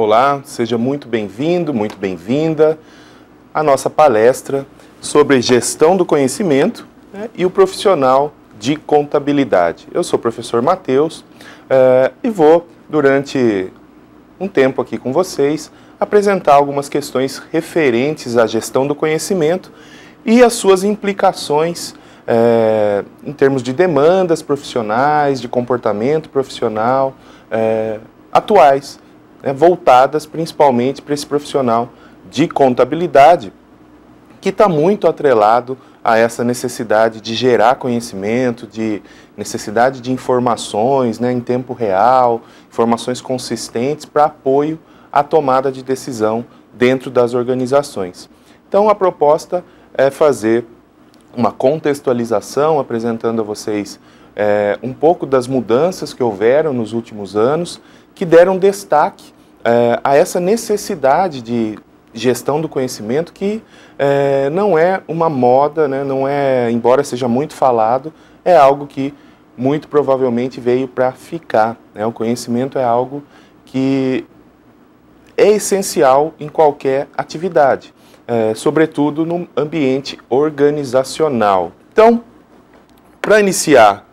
Olá, seja muito bem-vindo, muito bem-vinda à nossa palestra sobre gestão do conhecimento, né, e o profissional de contabilidade. Eu sou o professor Matheus e vou, durante um tempo aqui com vocês, apresentar algumas questões referentes à gestão do conhecimento e as suas implicações em termos de demandas profissionais, de comportamento profissional atuais, né, voltadas principalmente para esse profissional de contabilidade, que está muito atrelado a essa necessidade de gerar conhecimento, de necessidade de informações, né, em tempo real, informações consistentes para apoio à tomada de decisão dentro das organizações. Então, a proposta é fazer uma contextualização, apresentando a vocês um pouco das mudanças que houveram nos últimos anos, que deram destaque a essa necessidade de gestão do conhecimento, que não é uma moda, né, não é, embora seja muito falado, é algo que muito provavelmente veio para ficar, né? O conhecimento é algo que é essencial em qualquer atividade, sobretudo no ambiente organizacional. Então, para iniciar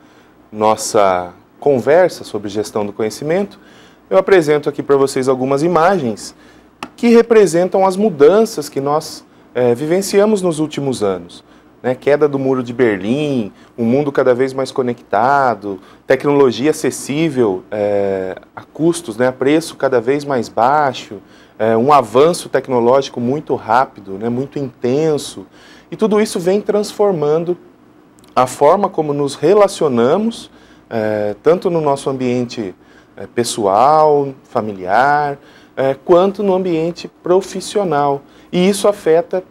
nossa conversa sobre gestão do conhecimento, eu apresento aqui para vocês algumas imagens que representam as mudanças que nós vivenciamos nos últimos anos, né? Queda do Muro de Berlim, um mundo cada vez mais conectado, tecnologia acessível a custos, né? A preço cada vez mais baixo, um avanço tecnológico muito rápido, né? Muito intenso, e tudo isso vem transformando a forma como nos relacionamos, tanto no nosso ambiente pessoal, familiar, quanto no ambiente profissional. E isso afeta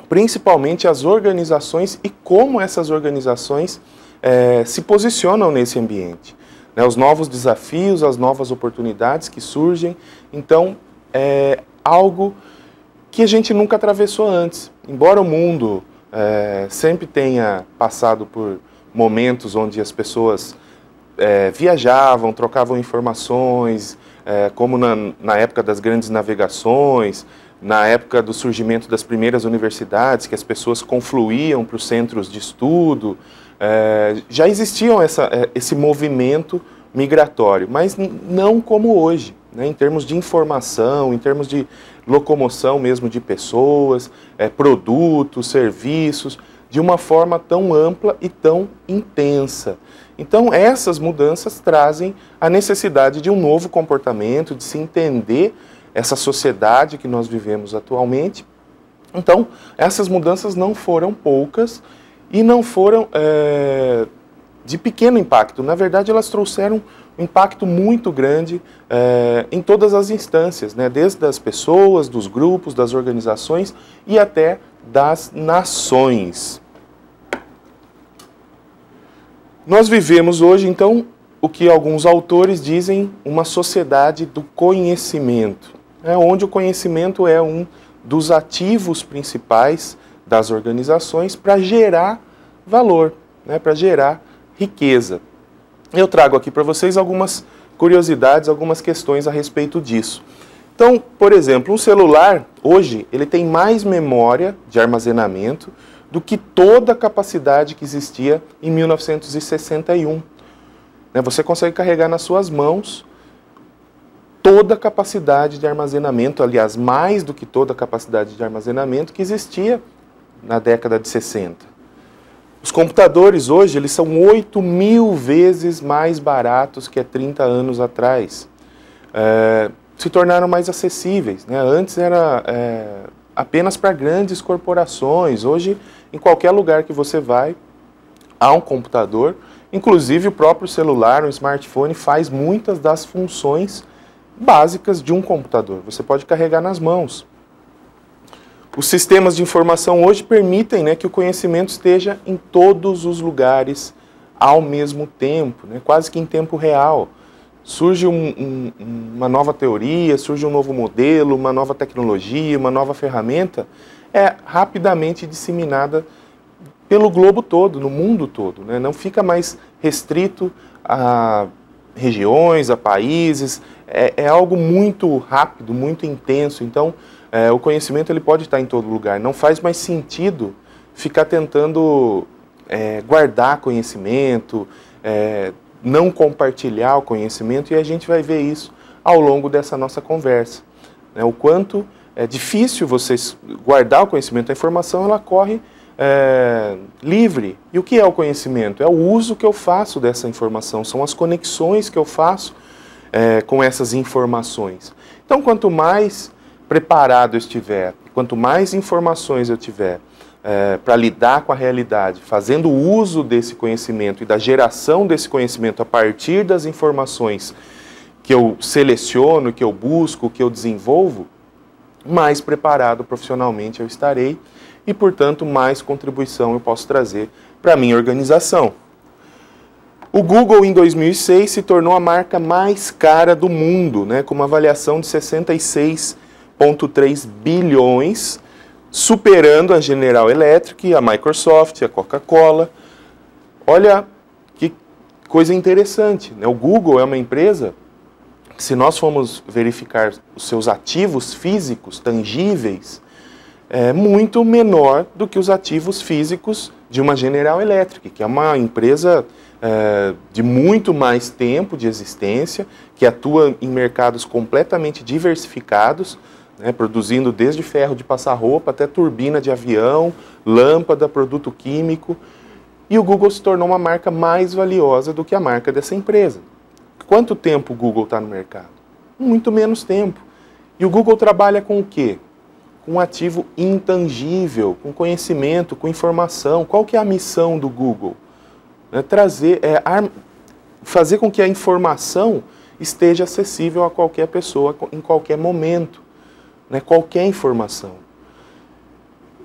principalmente as organizações e como essas organizações se posicionam nesse ambiente, né? Os novos desafios, as novas oportunidades que surgem. Então, é algo que a gente nunca atravessou antes. Embora o mundo sempre tenha passado por momentos onde as pessoas viajavam, trocavam informações, como na época das grandes navegações, na época do surgimento das primeiras universidades, que as pessoas confluíam para os centros de estudo, já existiam esse movimento migratório, mas não como hoje, né, em termos de informação, em termos de locomoção mesmo de pessoas, produtos, serviços, de uma forma tão ampla e tão intensa. Então, essas mudanças trazem a necessidade de um novo comportamento, de se entender essa sociedade que nós vivemos atualmente. Então, essas mudanças não foram poucas e não foram de pequeno impacto. Na verdade, elas trouxeram um impacto muito grande em todas as instâncias, né? Desde as pessoas, dos grupos, das organizações e até das nações. Nós vivemos hoje, então, o que alguns autores dizem, uma sociedade do conhecimento, onde o conhecimento é um dos ativos principais das organizações para gerar valor, né, para gerar riqueza. Eu trago aqui para vocês algumas curiosidades, algumas questões a respeito disso. Então, por exemplo, um celular, hoje, ele tem mais memória de armazenamento do que toda a capacidade que existia em 1961. Você consegue carregar nas suas mãos toda a capacidade de armazenamento, aliás, mais do que toda a capacidade de armazenamento que existia na década de 60. Os computadores hoje, eles são 8.000 vezes mais baratos que há 30 anos atrás. Se tornaram mais acessíveis, né? Antes era apenas para grandes corporações. Hoje, em qualquer lugar que você vai, há um computador. Inclusive, o próprio celular, o smartphone, faz muitas das funções básicas de um computador. Você pode carregar nas mãos. Os sistemas de informação hoje permitem, né, que o conhecimento esteja em todos os lugares ao mesmo tempo, né, quase que em tempo real. Surge uma nova teoria, surge um novo modelo, uma nova tecnologia, uma nova ferramenta, é rapidamente disseminada pelo globo todo, no mundo todo, né? Não fica mais restrito a regiões, a países, é algo muito rápido, muito intenso. Então, o conhecimento ele pode estar em todo lugar. Não faz mais sentido ficar tentando guardar conhecimento, não compartilhar o conhecimento, e a gente vai ver isso ao longo dessa nossa conversa. O quanto é difícil você guardar o conhecimento, a informação ela corre livre. E o que é o conhecimento? É o uso que eu faço dessa informação, são as conexões que eu faço com essas informações. Então, quanto mais preparado eu estiver, quanto mais informações eu tiver para lidar com a realidade, fazendo uso desse conhecimento e da geração desse conhecimento a partir das informações que eu seleciono, que eu busco, que eu desenvolvo, mais preparado profissionalmente eu estarei e, portanto, mais contribuição eu posso trazer para a minha organização. O Google, em 2006, se tornou a marca mais cara do mundo, com uma avaliação de 66,3 bilhões, superando a General Electric, a Microsoft, a Coca-Cola. Olha que coisa interessante, O Google é uma empresa que, se nós formos verificar os seus ativos físicos, tangíveis, é muito menor do que os ativos físicos de uma General Electric, que é uma empresa de muito mais tempo de existência, que atua em mercados completamente diversificados, produzindo desde ferro de passar roupa até turbina de avião, lâmpada, produto químico. E o Google se tornou uma marca mais valiosa do que a marca dessa empresa. Quanto tempo o Google está no mercado? Muito menos tempo. E o Google trabalha com o quê? Com um ativo intangível, com conhecimento, com informação. Qual que é a missão do Google? Fazer com que a informação esteja acessível a qualquer pessoa em qualquer momento. Qualquer informação.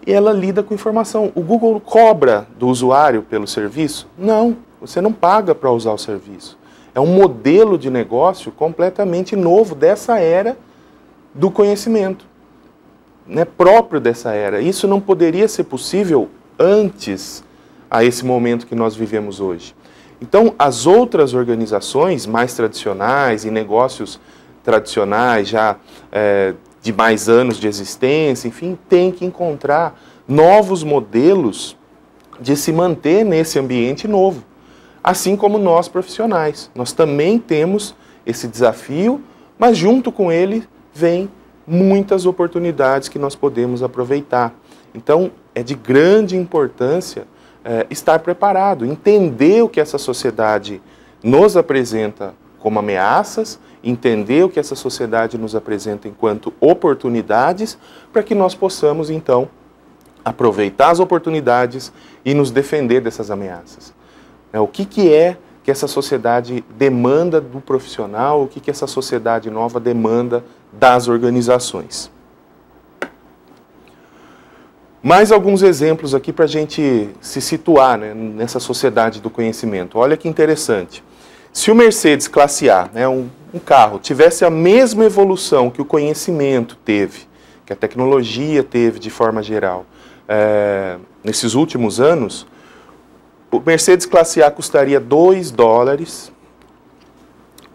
E ela lida com informação. O Google cobra do usuário pelo serviço? Não, você não paga para usar o serviço. É um modelo de negócio completamente novo dessa era do conhecimento, próprio dessa era. Isso não poderia ser possível antes a esse momento que nós vivemos hoje. Então, as outras organizações mais tradicionais, e negócios tradicionais, já de mais anos de existência, enfim, têm que encontrar novos modelos de se manter nesse ambiente novo. Assim como nós profissionais. Nós também temos esse desafio, mas junto com ele vem muitas oportunidades que nós podemos aproveitar. Então, é de grande importância estar preparado, entender o que essa sociedade nos apresenta como ameaças, entender o que essa sociedade nos apresenta enquanto oportunidades, para que nós possamos, então, aproveitar as oportunidades e nos defender dessas ameaças. O que é que essa sociedade demanda do profissional, o que essa sociedade nova demanda das organizações. Mais alguns exemplos aqui para a gente se situar nessa sociedade do conhecimento. Olha que interessante. Se o Mercedes classe A, um carro, tivesse a mesma evolução que o conhecimento teve, que a tecnologia teve de forma geral, nesses últimos anos, o Mercedes classe A custaria $2,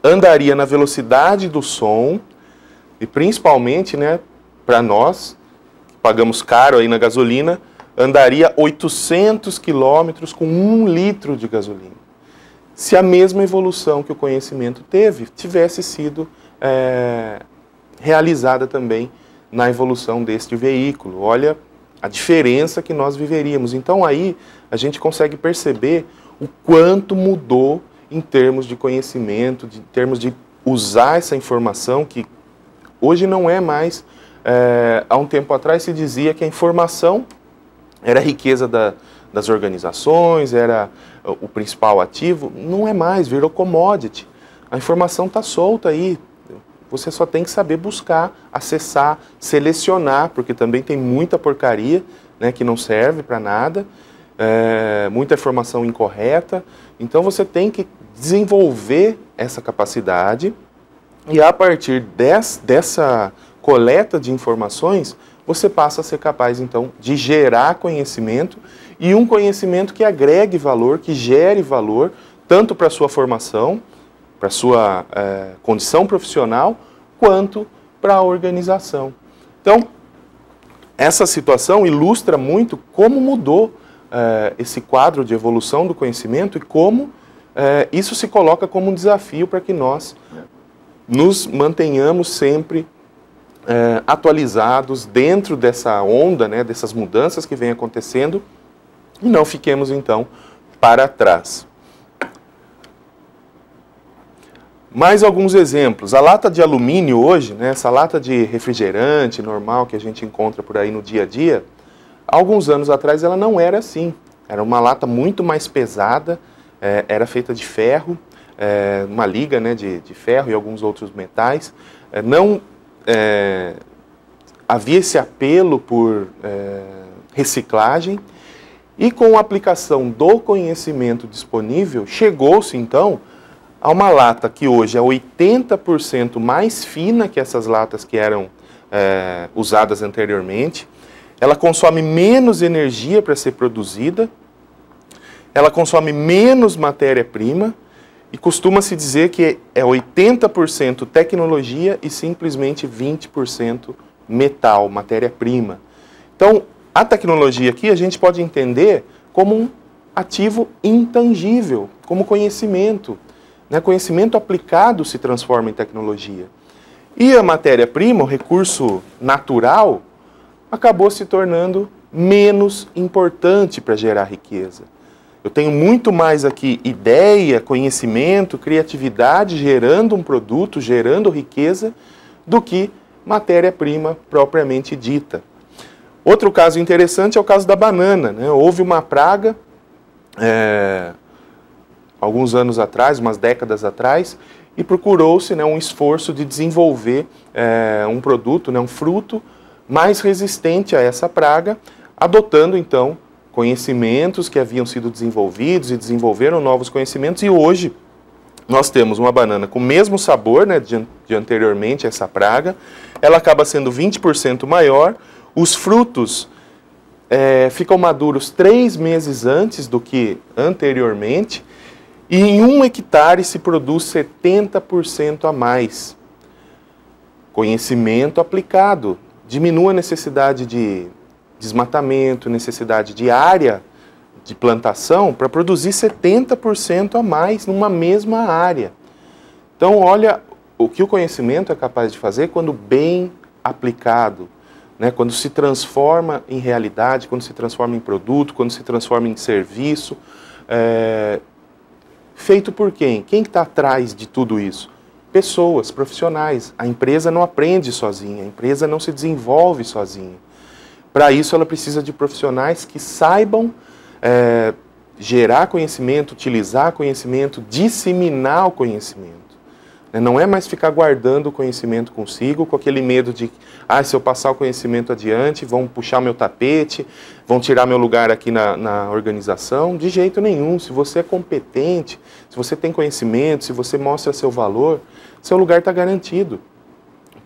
andaria na velocidade do som e principalmente, para nós, que pagamos caro aí na gasolina, andaria 800 quilômetros com 1 litro de gasolina. Se a mesma evolução que o conhecimento teve, tivesse sido realizada também na evolução deste veículo. Olha a diferença que nós viveríamos. Então aí a gente consegue perceber o quanto mudou em termos de conhecimento, em termos de usar essa informação, que hoje não é mais... há um tempo atrás se dizia que a informação era a riqueza das organizações, era o principal ativo. Não é mais, virou commodity. A informação está solta aí. Você só tem que saber buscar, acessar, selecionar, porque também tem muita porcaria que não serve para nada, muita informação incorreta. Então você tem que desenvolver essa capacidade e a partir dessa coleta de informações, você passa a ser capaz então de gerar conhecimento e um conhecimento que agregue valor, que gere valor, tanto para a sua formação, para a sua condição profissional, quanto para a organização. Então, essa situação ilustra muito como mudou esse quadro de evolução do conhecimento e como isso se coloca como um desafio para que nós nos mantenhamos sempre atualizados dentro dessa onda, né, dessas mudanças que vêm acontecendo e não fiquemos, então, para trás. Mais alguns exemplos. A lata de alumínio hoje, né, essa lata de refrigerante normal que a gente encontra por aí no dia a dia, alguns anos atrás ela não era assim. Era uma lata muito mais pesada, era feita de ferro, uma liga, né, de ferro e alguns outros metais. Não havia esse apelo por reciclagem e com a aplicação do conhecimento disponível, chegou-se então a uma lata que hoje é 80% mais fina que essas latas que eram usadas anteriormente. Ela consome menos energia para ser produzida, ela consome menos matéria-prima e costuma-se dizer que é 80% tecnologia e simplesmente 20% metal, matéria-prima. Então, a tecnologia aqui a gente pode entender como um ativo intangível, como conhecimento. Conhecimento aplicado se transforma em tecnologia. E a matéria-prima, o recurso natural, acabou se tornando menos importante para gerar riqueza. Eu tenho muito mais aqui ideia, conhecimento, criatividade gerando um produto, gerando riqueza, do que matéria-prima propriamente dita. Outro caso interessante é o caso da banana, né? Houve uma praga alguns anos atrás, umas décadas atrás, e procurou-se, né, um esforço de desenvolver um produto, né, um fruto mais resistente a essa praga, adotando então conhecimentos que haviam sido desenvolvidos e desenvolveram novos conhecimentos, e hoje nós temos uma banana com o mesmo sabor, né, de anteriormente a essa praga, ela acaba sendo 20% maior, os frutos ficam maduros 3 meses antes do que anteriormente, e em 1 hectare se produz 70% a mais. Conhecimento aplicado. Diminui a necessidade de desmatamento, necessidade de área de plantação para produzir 70% a mais numa mesma área. Então, olha o que o conhecimento é capaz de fazer quando bem aplicado, né? Quando se transforma em realidade, quando se transforma em produto, quando se transforma em serviço. Feito por quem? Quem está atrás de tudo isso? Pessoas, profissionais. A empresa não aprende sozinha, a empresa não se desenvolve sozinha. Para isso, ela precisa de profissionais que saibam gerar conhecimento, utilizar conhecimento, disseminar o conhecimento. Não é mais ficar guardando o conhecimento consigo, com aquele medo de, se eu passar o conhecimento adiante, vão puxar meu tapete, vão tirar meu lugar aqui na organização. De jeito nenhum. Se você é competente, se você tem conhecimento, se você mostra seu valor, seu lugar está garantido.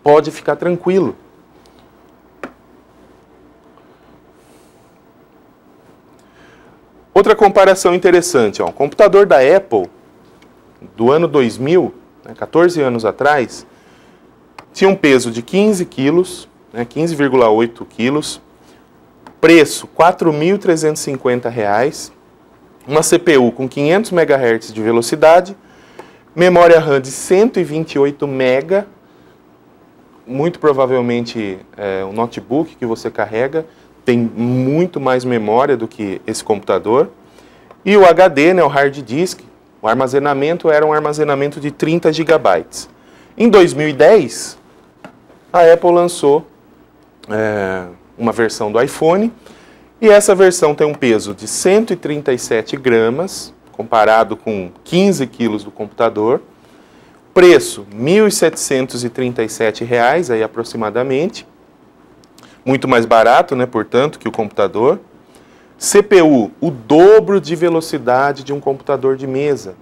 Pode ficar tranquilo. Outra comparação interessante, o computador da Apple, do ano 2000, 14 anos atrás, tinha um peso de 15 quilos, 15,8 quilos, preço R$ 4.350, uma CPU com 500 MHz de velocidade, memória RAM de 128 MB, muito provavelmente um notebook que você carrega, tem muito mais memória do que esse computador, e o HD, o hard disk, o armazenamento era um armazenamento de 30 GB. Em 2010, a Apple lançou uma versão do iPhone, e essa versão tem um peso de 137 gramas, comparado com 15 quilos do computador, preço R$ 1.737, aí aproximadamente, muito mais barato, portanto, que o computador. CPU, o dobro de velocidade de um computador de mesa,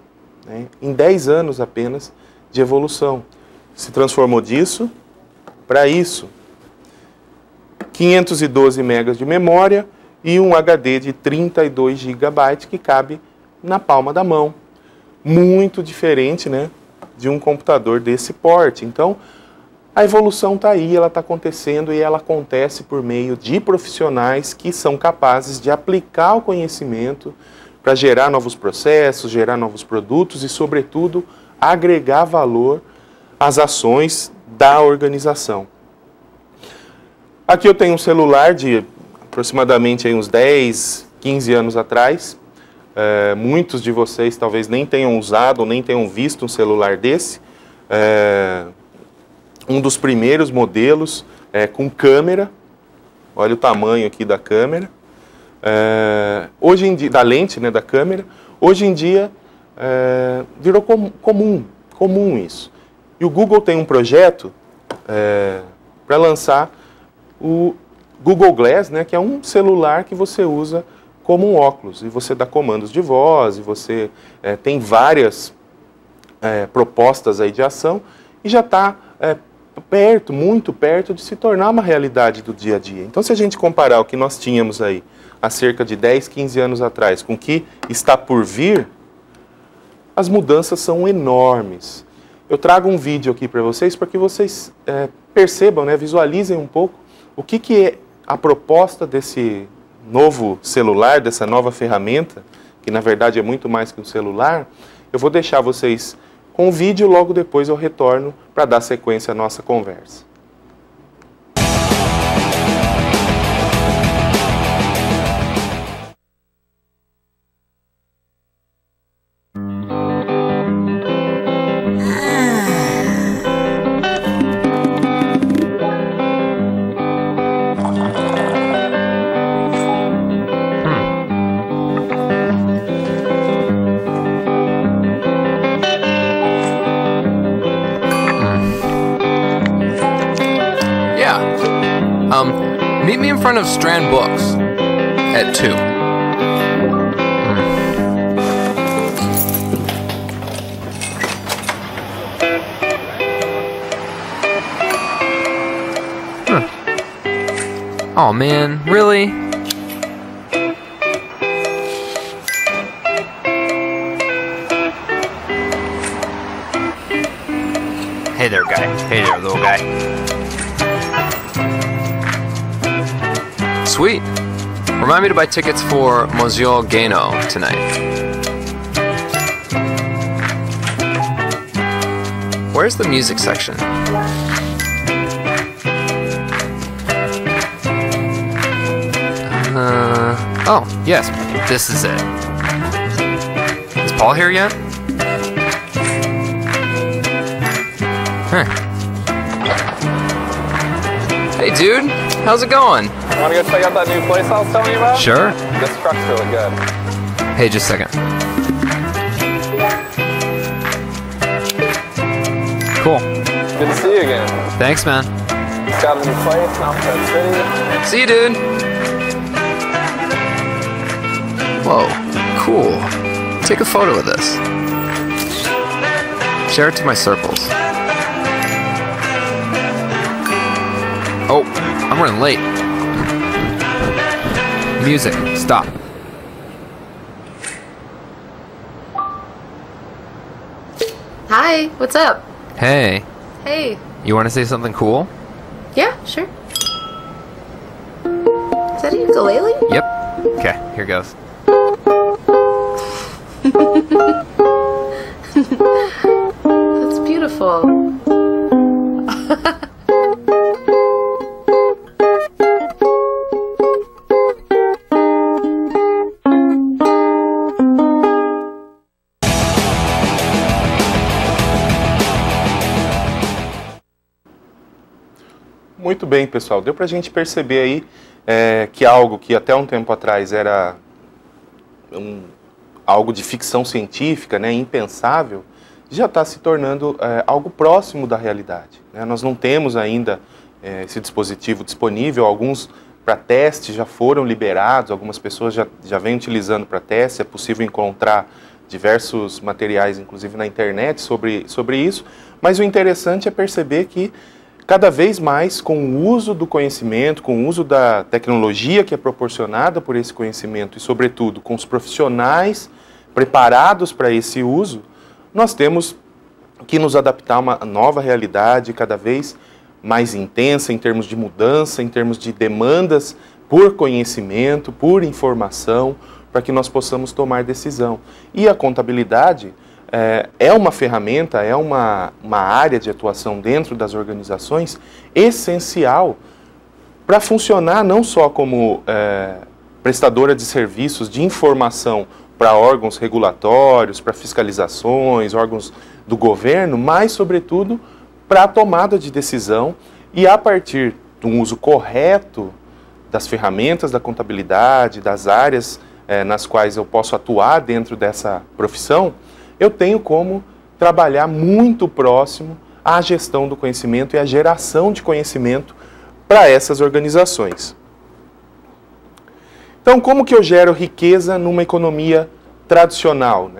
em 10 anos apenas de evolução. Se transformou disso para isso. 512 MB de memória e um HD de 32 GB que cabe na palma da mão. Muito diferente, de um computador desse porte. Então, a evolução está aí, ela está acontecendo e ela acontece por meio de profissionais que são capazes de aplicar o conhecimento para gerar novos processos, gerar novos produtos e, sobretudo, agregar valor às ações da organização. Aqui eu tenho um celular de aproximadamente aí uns 10, 15 anos atrás. Muitos de vocês talvez nem tenham usado ou nem tenham visto um celular desse. Um dos primeiros modelos com câmera. Olha o tamanho aqui da câmera. Hoje em dia, da lente, né, da câmera. Hoje em dia virou comum isso. E o Google tem um projeto para lançar o Google Glass, né, que é um celular que você usa como um óculos. E você dá comandos de voz, e você tem várias propostas aí de ação, e já está muito perto de se tornar uma realidade do dia a dia. Então, se a gente comparar o que nós tínhamos aí há cerca de 10, 15 anos atrás com o que está por vir, as mudanças são enormes. Eu trago um vídeo aqui para vocês para que vocês percebam, né, visualizem um pouco o que é a proposta desse novo celular, dessa nova ferramenta, que na verdade é muito mais que um celular. Eu vou deixar vocês com o vídeo, logo depois eu retorno para dar sequência à nossa conversa. Meet me in front of Strand Books at 2. Oh man, really? Hey there, guy. Hey there, little guy. Sweet. Remind me to buy tickets for Monsieur Gano tonight. Where's the music section? Oh, yes, this is it. Is Paul here yet? Huh. Hey, dude, how's it going? Want to go check out that new place I was telling you about? Sure. This truck's really good. Hey, just a second. Cool. Good to see you again. Thanks, man. Just got a new place in Alphabet City. See you, dude. Whoa, cool. Take a photo of this. Share it to my circles. Oh, I'm running late. Music, stop. Hi, what's up? Hey, Hey. you want to say something cool? Yeah, sure. Is that a ukulele? Yep. Okay, here goes. That's beautiful. Muito bem, pessoal. Deu para a gente perceber aí que algo que até um tempo atrás era algo de ficção científica, né, impensável, já está se tornando algo próximo da realidade, né? Nós não temos ainda esse dispositivo disponível, alguns para teste já foram liberados, algumas pessoas já vêm utilizando para teste, é possível encontrar diversos materiais, inclusive na internet, sobre isso, mas o interessante é perceber que cada vez mais, com o uso do conhecimento, com o uso da tecnologia que é proporcionada por esse conhecimento e, sobretudo, com os profissionais preparados para esse uso, nós temos que nos adaptar a uma nova realidade cada vez mais intensa em termos de mudança, em termos de demandas por conhecimento, por informação, para que nós possamos tomar decisão. E a contabilidade é uma ferramenta, é uma área de atuação dentro das organizações essencial para funcionar não só como prestadora de serviços de informação para órgãos regulatórios, para fiscalizações, órgãos do governo, mas, sobretudo, para a tomada de decisão e, a partir do uso correto das ferramentas da contabilidade, das áreas nas quais eu posso atuar dentro dessa profissão, eu tenho como trabalhar muito próximo à gestão do conhecimento e à geração de conhecimento para essas organizações. Então, como que eu gero riqueza numa economia tradicional?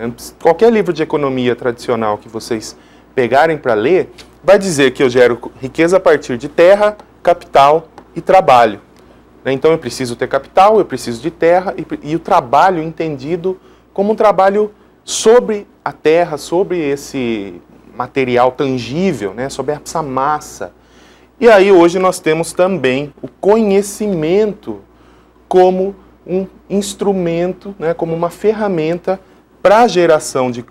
Qualquer livro de economia tradicional que vocês pegarem para ler, vai dizer que eu gero riqueza a partir de terra, capital e trabalho. Então, eu preciso ter capital, eu preciso de terra e o trabalho entendido como um trabalho sobre a terra, sobre esse material tangível, sobre essa massa. E aí, hoje, nós temos também o conhecimento como um instrumento, como uma ferramenta para a geração de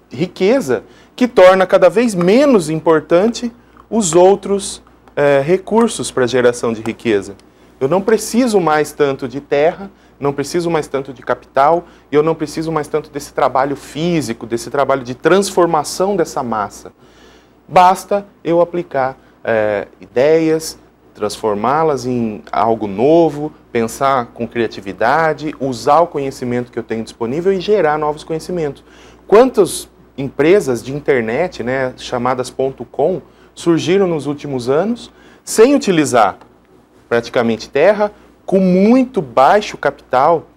riqueza que torna cada vez menos importante os outros recursos para a geração de riqueza. Eu não preciso mais tanto de terra, não preciso mais tanto de capital, e eu não preciso mais tanto desse trabalho físico, desse trabalho de transformação dessa massa. Basta eu aplicar ideias, transformá-las em algo novo, pensar com criatividade, usar o conhecimento que eu tenho disponível e gerar novos conhecimentos. Quantas empresas de internet, chamadas .com, surgiram nos últimos anos sem utilizar praticamente terra, com muito baixo capital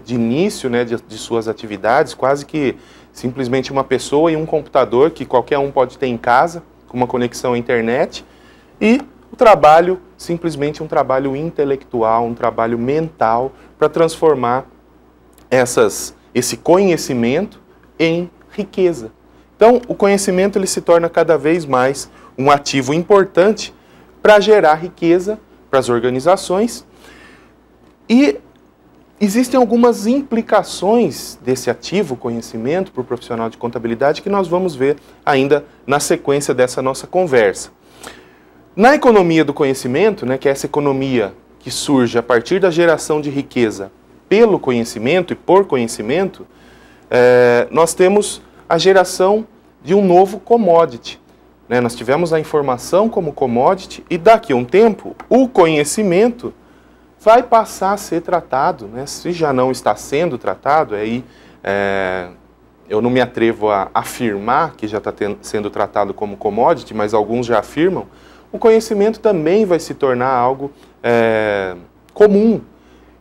de início de suas atividades, quase que simplesmente uma pessoa e um computador que qualquer um pode ter em casa, com uma conexão à internet, e o trabalho, simplesmente um trabalho intelectual, um trabalho mental, para transformar esse conhecimento em riqueza. Então, o conhecimento ele se torna cada vez mais um ativo importante para gerar riqueza para as organizações. E existem algumas implicações desse ativo conhecimento para o profissional de contabilidade que nós vamos ver ainda na sequência dessa nossa conversa. Na economia do conhecimento, que é essa economia que surge a partir da geração de riqueza pelo conhecimento e por conhecimento, nós temos a geração de um novo commodity. Nós tivemos a informação como commodity e daqui a um tempo o conhecimento vai passar a ser tratado, se já não está sendo tratado, aí eu não me atrevo a afirmar que já está sendo tratado como commodity, mas alguns já afirmam, o conhecimento também vai se tornar algo comum.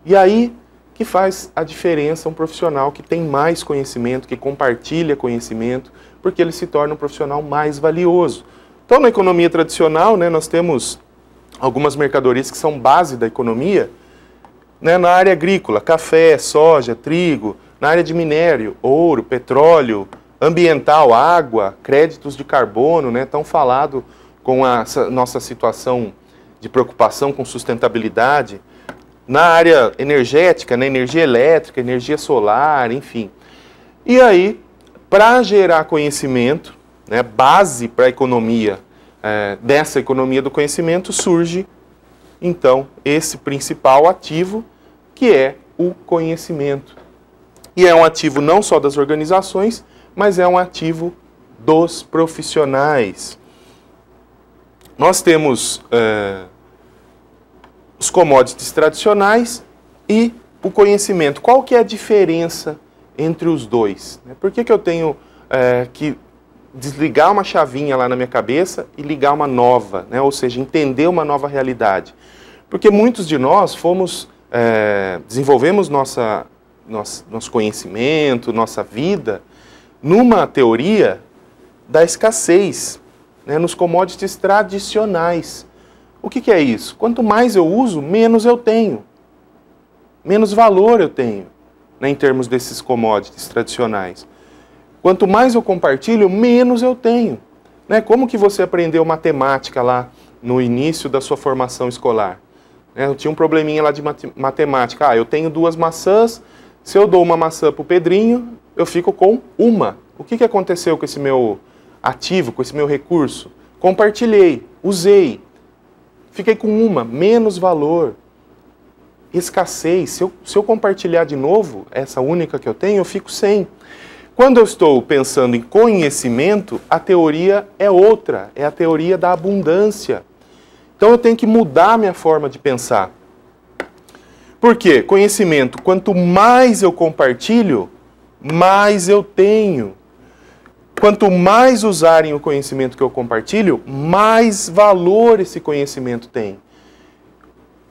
E aí que faz a diferença um profissional que tem mais conhecimento, que compartilha conhecimento, porque ele se torna um profissional mais valioso. Então, na economia tradicional, nós temos algumas mercadorias que são base da economia, na área agrícola, café, soja, trigo, na área de minério, ouro, petróleo, ambiental, água, créditos de carbono, tão falado com a nossa situação de preocupação com sustentabilidade, na área energética, energia elétrica, energia solar, enfim. E aí, para gerar conhecimento, base para a economia, dessa economia do conhecimento, surge, então, esse principal ativo, que é o conhecimento. E é um ativo não só das organizações, mas é um ativo dos profissionais. Nós temos os commodities tradicionais e o conhecimento. Qual que é a diferença entre os dois? Por que eu tenho que desligar uma chavinha lá na minha cabeça e ligar uma nova, ou seja, entender uma nova realidade? Porque muitos de nós desenvolvemos nosso conhecimento, nossa vida, numa teoria da escassez, nos commodities tradicionais. O que é isso? Quanto mais eu uso, menos eu tenho. Menos valor eu tenho, em termos desses commodities tradicionais. Quanto mais eu compartilho, menos eu tenho. Né? Como que você aprendeu matemática lá no início da sua formação escolar? Eu tinha um probleminha lá de matemática. Eu tenho 2 maçãs, se eu dou uma maçã para o Pedrinho, eu fico com uma. O que aconteceu com esse meu ativo, com esse meu recurso? Compartilhei, usei, fiquei com uma, menos valor. Escassez, se eu compartilhar de novo, essa única que eu tenho, eu fico sem. Quando eu estou pensando em conhecimento, a teoria é outra, é a teoria da abundância. Então eu tenho que mudar a minha forma de pensar. Por quê? Conhecimento, quanto mais eu compartilho, mais eu tenho. Quanto mais usarem o conhecimento que eu compartilho, mais valor esse conhecimento tem.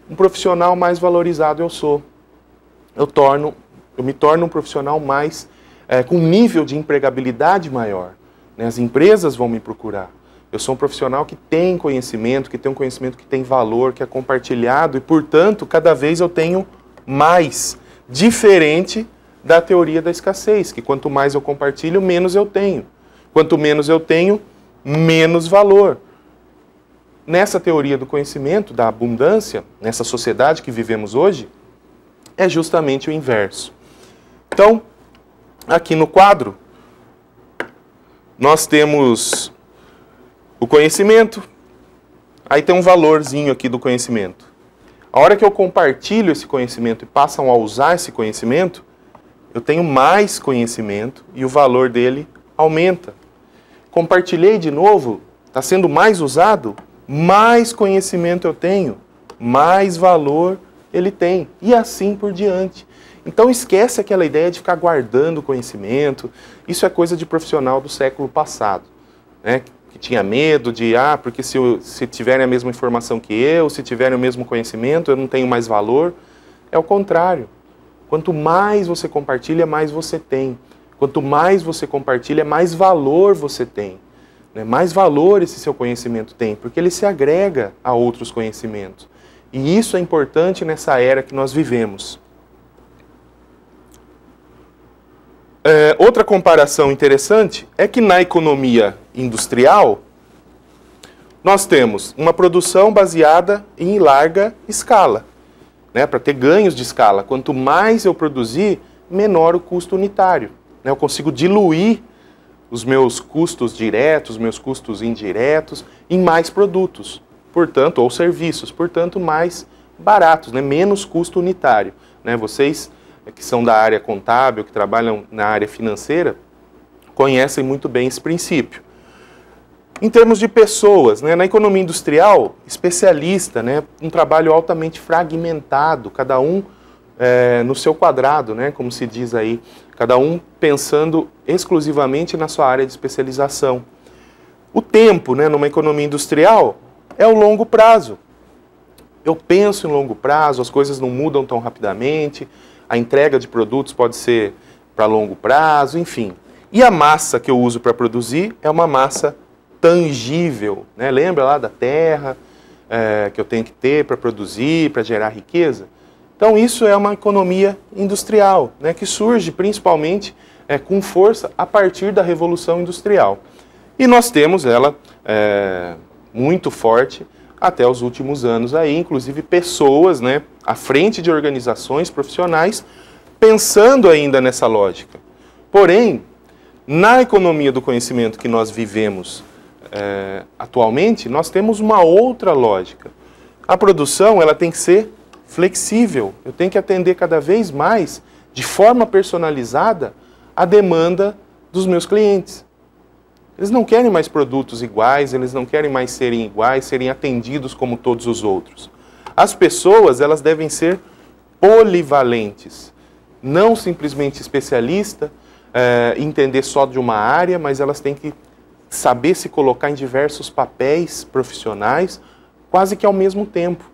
Um profissional mais valorizado eu sou. Eu me torno um profissional mais com um nível de empregabilidade maior. Né? As empresas vão me procurar. Eu sou um profissional que tem conhecimento, que tem um conhecimento que tem valor, que é compartilhado e, portanto, cada vez eu tenho mais. Diferente da teoria da escassez, que quanto mais eu compartilho, menos eu tenho. Quanto menos eu tenho, menos valor. Nessa teoria do conhecimento, da abundância, nessa sociedade que vivemos hoje, é justamente o inverso. Então, aqui no quadro, nós temos o conhecimento, aí tem um valorzinho aqui do conhecimento. A hora que eu compartilho esse conhecimento e passam a usar esse conhecimento, eu tenho mais conhecimento e o valor dele aumenta. Compartilhei de novo, está sendo mais usado, mais conhecimento eu tenho, mais valor ele tem. E assim por diante. Então esquece aquela ideia de ficar guardando conhecimento. Isso é coisa de profissional do século passado, né? Que tinha medo de, porque se tiverem a mesma informação que eu, se tiverem o mesmo conhecimento, eu não tenho mais valor. É o contrário. Quanto mais você compartilha, mais você tem. Quanto mais você compartilha, mais valor você tem. Né? Mais valor esse seu conhecimento tem, porque ele se agrega a outros conhecimentos. E isso é importante nessa era que nós vivemos. Outra comparação interessante é que na economia industrial, nós temos uma produção baseada em larga escala, né, para ter ganhos de escala. Quanto mais eu produzir, menor o custo unitário. Né, eu consigo diluir os meus custos diretos, os meus custos indiretos, em mais produtos, portanto, ou serviços, portanto, mais baratos, né, menos custo unitário. Né, vocês que são da área contábil, que trabalham na área financeira, conhecem muito bem esse princípio. Em termos de pessoas, né, na economia industrial, especialista, né, um trabalho altamente fragmentado, cada um no seu quadrado, né, como se diz aí, cada um pensando exclusivamente na sua área de especialização. O tempo, né, numa economia industrial, é o longo prazo. Eu penso em longo prazo, as coisas não mudam tão rapidamente, a entrega de produtos pode ser para longo prazo, enfim. E a massa que eu uso para produzir é uma massa tangível, né? Lembra lá da terra que eu tenho que ter para produzir, para gerar riqueza? Então isso é uma economia industrial, né? Que surge principalmente com força a partir da Revolução Industrial. E nós temos ela muito forte até os últimos anos aí, inclusive pessoas, né, à frente de organizações profissionais, pensando ainda nessa lógica. Porém, na economia do conhecimento que nós vivemos atualmente, nós temos uma outra lógica. A produção ela tem que ser flexível, eu tenho que atender cada vez mais, de forma personalizada, a demanda dos meus clientes. Eles não querem mais produtos iguais, eles não querem mais serem iguais, serem atendidos como todos os outros. As pessoas, elas devem ser polivalentes, não simplesmente especialista, entender só de uma área, mas elas têm que saber se colocar em diversos papéis profissionais, quase que ao mesmo tempo.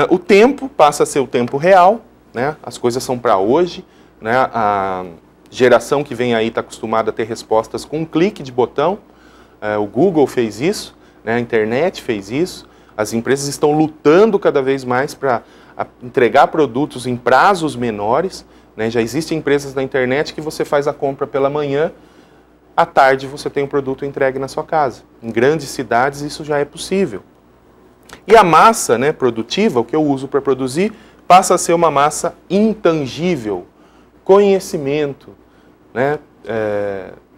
O tempo passa a ser o tempo real, né? As coisas são para hoje, né? A geração que vem aí está acostumada a ter respostas com um clique de botão. O Google fez isso, né? A internet fez isso. As empresas estão lutando cada vez mais para entregar produtos em prazos menores, né? Já existem empresas na internet que você faz a compra pela manhã, à tarde você tem um produto entregue na sua casa. Em grandes cidades isso já é possível. E a massa, né, produtiva, o que eu uso para produzir, passa a ser uma massa intangível, conhecimento, né,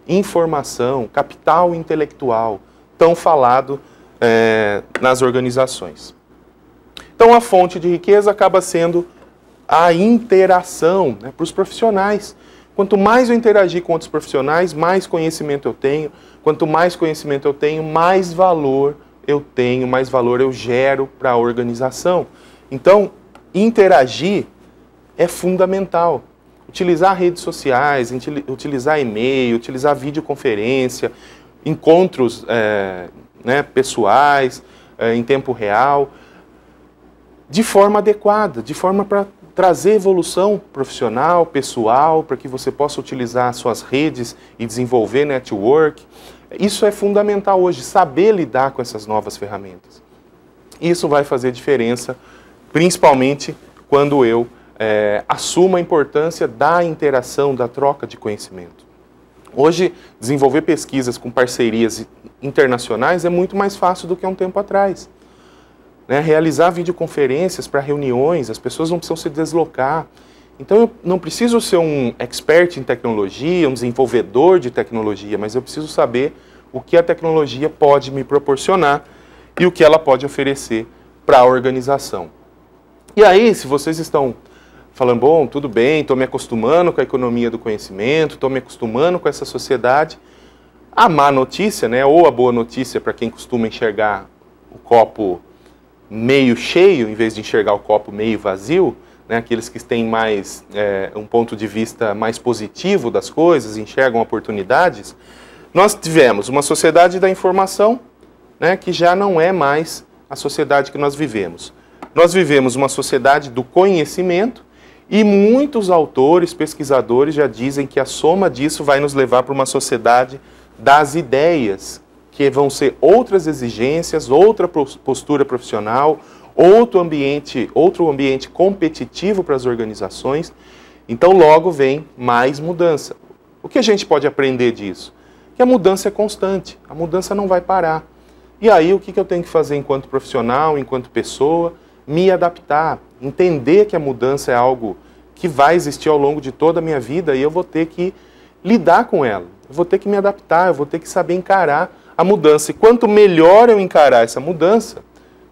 informação, capital intelectual, tão falado nas organizações. Então a fonte de riqueza acaba sendo a interação, né, para os profissionais. Quanto mais eu interagir com outros profissionais, mais conhecimento eu tenho. Quanto mais conhecimento eu tenho, mais valor eu tenho, mais valor eu gero para a organização. Então, interagir é fundamental. Utilizar redes sociais, utilizar e-mail, utilizar videoconferência, encontros né, pessoais, em tempo real, de forma adequada, de forma para trazer evolução profissional, pessoal, para que você possa utilizar suas redes e desenvolver network. Isso é fundamental hoje, saber lidar com essas novas ferramentas. Isso vai fazer diferença, principalmente quando eu assumo a importância da interação, da troca de conhecimento. Hoje, desenvolver pesquisas com parcerias internacionais é muito mais fácil do que há um tempo atrás. Né? Realizar videoconferências para reuniões, as pessoas não precisam se deslocar. Então eu não preciso ser um expert em tecnologia, um desenvolvedor de tecnologia, mas eu preciso saber o que a tecnologia pode me proporcionar e o que ela pode oferecer para a organização. E aí, se vocês estão falando, bom, tudo bem, estou me acostumando com a economia do conhecimento, estou me acostumando com essa sociedade, a má notícia, né, ou a boa notícia para quem costuma enxergar o copo meio cheio, em vez de enxergar o copo meio vazio, né, aqueles que têm mais um ponto de vista mais positivo das coisas, enxergam oportunidades, nós tivemos uma sociedade da informação, né, que já não é mais a sociedade que nós vivemos. Nós vivemos uma sociedade do conhecimento e muitos autores, pesquisadores já dizem que a soma disso vai nos levar para uma sociedade das ideias, que vão ser outras exigências, outra postura profissional, outro ambiente competitivo para as organizações. Então logo vem mais mudança. O que a gente pode aprender disso? Que a mudança é constante, a mudança não vai parar. E aí o que eu tenho que fazer enquanto profissional, enquanto pessoa? Me adaptar, entender que a mudança é algo que vai existir ao longo de toda a minha vida e eu vou ter que lidar com ela, eu vou ter que me adaptar, eu vou ter que saber encarar a mudança. E quanto melhor eu encarar essa mudança,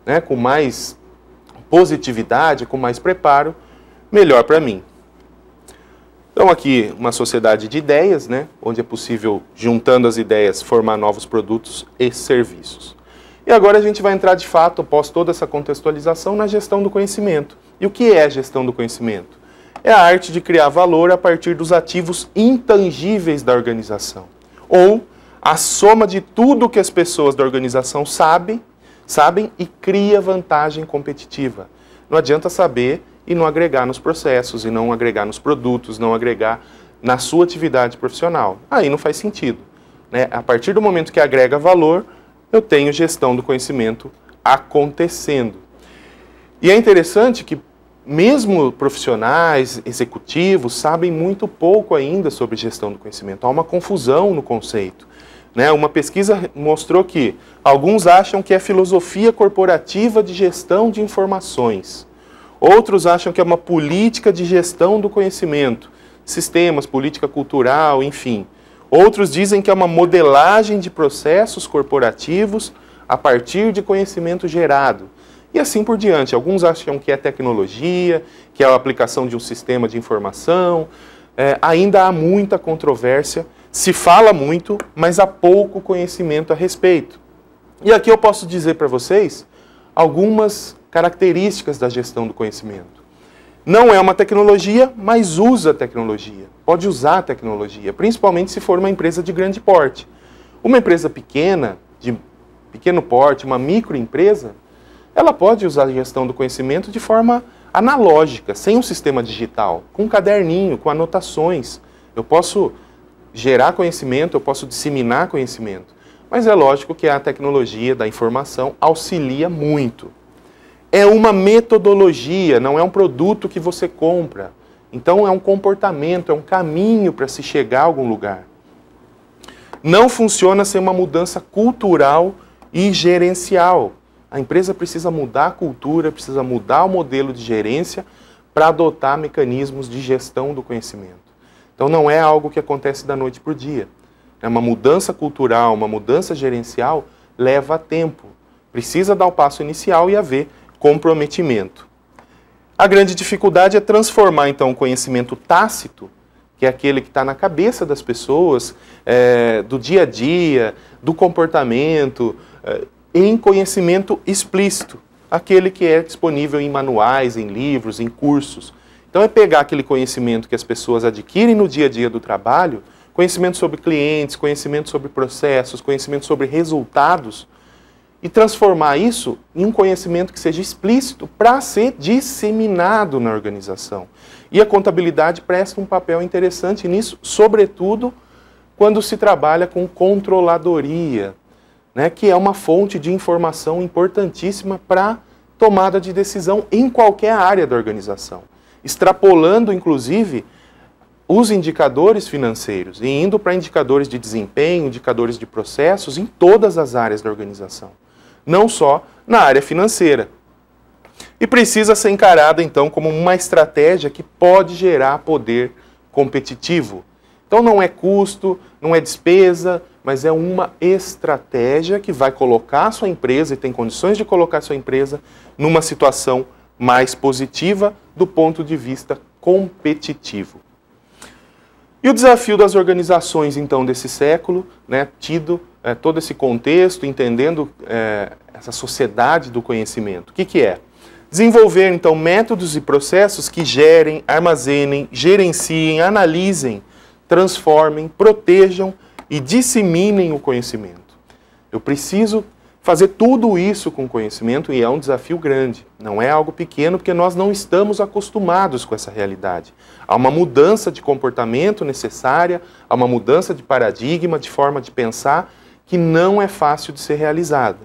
né, com mais positividade, com mais preparo, melhor para mim. Então aqui uma sociedade de ideias, né, onde é possível, juntando as ideias, formar novos produtos e serviços. E agora a gente vai entrar de fato, após toda essa contextualização, na gestão do conhecimento. E o que é a gestão do conhecimento? É a arte de criar valor a partir dos ativos intangíveis da organização. Ou a soma de tudo que as pessoas da organização sabem e cria vantagem competitiva. Não adianta saber e não agregar nos processos, e não agregar nos produtos, não agregar na sua atividade profissional. Aí não faz sentido, né? A partir do momento que agrega valor, eu tenho gestão do conhecimento acontecendo. E é interessante que mesmo profissionais, executivos, sabem muito pouco ainda sobre gestão do conhecimento. Há uma confusão no conceito. Né? Uma pesquisa mostrou que alguns acham que é filosofia corporativa de gestão de informações. Outros acham que é uma política de gestão do conhecimento, sistemas, política cultural, enfim. Outros dizem que é uma modelagem de processos corporativos a partir de conhecimento gerado. E assim por diante. Alguns acham que é tecnologia, que é a aplicação de um sistema de informação. Ainda há muita controvérsia, se fala muito, mas há pouco conhecimento a respeito. E aqui eu posso dizer para vocês algumas características da gestão do conhecimento. Não é uma tecnologia, mas usa a tecnologia. Pode usar a tecnologia, principalmente se for uma empresa de grande porte. Uma empresa pequena, de pequeno porte, uma microempresa, ela pode usar a gestão do conhecimento de forma analógica, sem um sistema digital, com um caderninho, com anotações. Eu posso gerar conhecimento, eu posso disseminar conhecimento. Mas é lógico que a tecnologia da informação auxilia muito. É uma metodologia, não é um produto que você compra. Então é um comportamento, é um caminho para se chegar a algum lugar. Não funciona sem uma mudança cultural e gerencial. A empresa precisa mudar a cultura, precisa mudar o modelo de gerência para adotar mecanismos de gestão do conhecimento. Então não é algo que acontece da noite para o dia. Uma mudança cultural, uma mudança gerencial leva tempo. Precisa dar o passo inicial e haver comprometimento. A grande dificuldade é transformar então o conhecimento tácito, que é aquele que está na cabeça das pessoas, do dia a dia, do comportamento, em conhecimento explícito, aquele que é disponível em manuais, em livros, em cursos. Então é pegar aquele conhecimento que as pessoas adquirem no dia a dia do trabalho, conhecimento sobre clientes, conhecimento sobre processos, conhecimento sobre resultados, e transformar isso em um conhecimento que seja explícito para ser disseminado na organização. E a contabilidade presta um papel interessante nisso, sobretudo quando se trabalha com controladoria, né, que é uma fonte de informação importantíssima para tomada de decisão em qualquer área da organização, extrapolando, inclusive, os indicadores financeiros e indo para indicadores de desempenho, indicadores de processos em todas as áreas da organização, não só na área financeira. E precisa ser encarada, então, como uma estratégia que pode gerar poder competitivo. Então não é custo, não é despesa, mas é uma estratégia que vai colocar a sua empresa, e tem condições de colocar a sua empresa, numa situação mais positiva do ponto de vista competitivo. E o desafio das organizações, então, desse século, né, tido todo esse contexto, entendendo essa sociedade do conhecimento. O que é? Desenvolver, então, métodos e processos que gerem, armazenem, gerenciem, analisem, transformem, protejam e disseminem o conhecimento. Eu preciso fazer tudo isso com conhecimento e é um desafio grande. Não é algo pequeno porque nós não estamos acostumados com essa realidade. Há uma mudança de comportamento necessária, há uma mudança de paradigma, de forma de pensar, que não é fácil de ser realizada.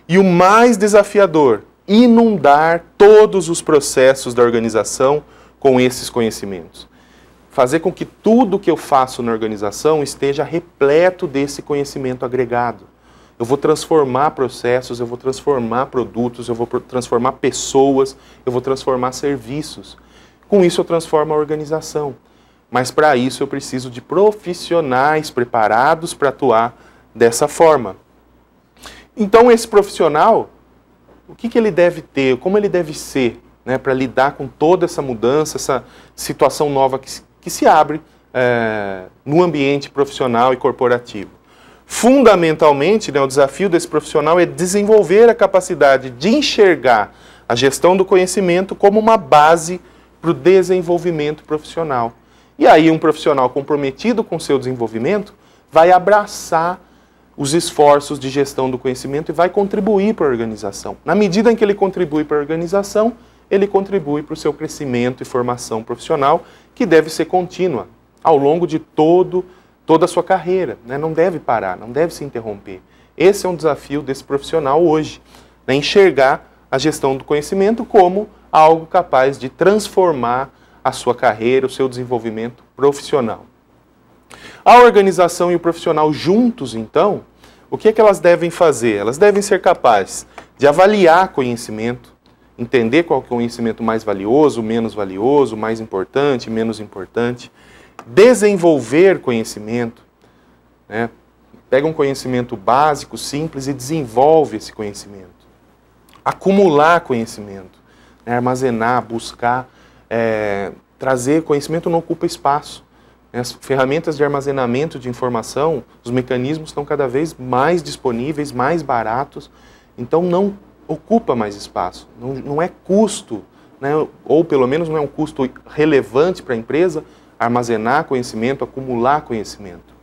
E o mais desafiador, inundar todos os processos da organização com esses conhecimentos. Fazer com que tudo que eu faço na organização esteja repleto desse conhecimento agregado. Eu vou transformar processos, eu vou transformar produtos, eu vou transformar pessoas, eu vou transformar serviços. Com isso eu transformo a organização. Mas para isso eu preciso de profissionais preparados para atuar dessa forma. Então esse profissional, o que ele deve ter, como ele deve ser, né, para lidar com toda essa mudança, essa situação nova que se abre no ambiente profissional e corporativo? Fundamentalmente, né, o desafio desse profissional é desenvolver a capacidade de enxergar a gestão do conhecimento como uma base para o desenvolvimento profissional. E aí um profissional comprometido com o seu desenvolvimento vai abraçar os esforços de gestão do conhecimento e vai contribuir para a organização. Na medida em que ele contribui para a organização, ele contribui para o seu crescimento e formação profissional, que deve ser contínua ao longo de toda a sua carreira, né? Não deve parar, não deve se interromper. Esse é um desafio desse profissional hoje, né? Enxergar a gestão do conhecimento como algo capaz de transformar a sua carreira, o seu desenvolvimento profissional. A organização e o profissional juntos, então, o que elas devem fazer? Elas devem ser capazes de avaliar conhecimento, entender qual é o conhecimento mais valioso, menos valioso, mais importante, menos importante, desenvolver conhecimento, né? Pega um conhecimento básico, simples e desenvolve esse conhecimento. Acumular conhecimento, né? Armazenar, buscar, trazer conhecimento não ocupa espaço. As ferramentas de armazenamento de informação, os mecanismos estão cada vez mais disponíveis, mais baratos, então não ocupa mais espaço, não é custo, né? Ou pelo menos não é um custo relevante para a empresa armazenar conhecimento, acumular conhecimento.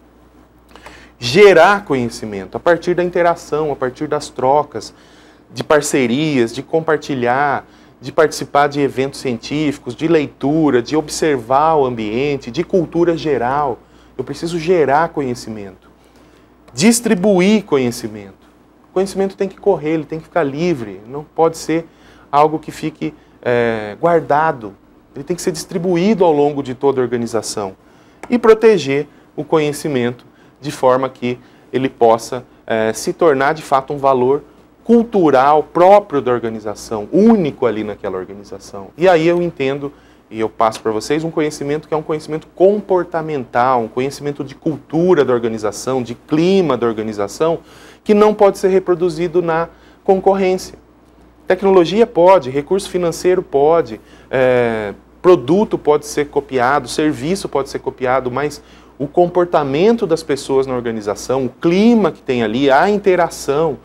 Gerar conhecimento a partir da interação, a partir das trocas, de parcerias, de compartilhar, de participar de eventos científicos, de leitura, de observar o ambiente, de cultura geral. Eu preciso gerar conhecimento. Distribuir conhecimento. O conhecimento tem que correr, ele tem que ficar livre, não pode ser algo que fique guardado. Ele tem que ser distribuído ao longo de toda a organização. E proteger o conhecimento de forma que ele possa se tornar de fato um valor cultural próprio da organização, único ali naquela organização. E aí eu entendo, e eu passo para vocês, um conhecimento que é um conhecimento comportamental, um conhecimento de cultura da organização, de clima da organização, que não pode ser reproduzido na concorrência. Tecnologia pode, recurso financeiro pode, produto pode ser copiado, serviço pode ser copiado, mas o comportamento das pessoas na organização, o clima que tem ali, a interação,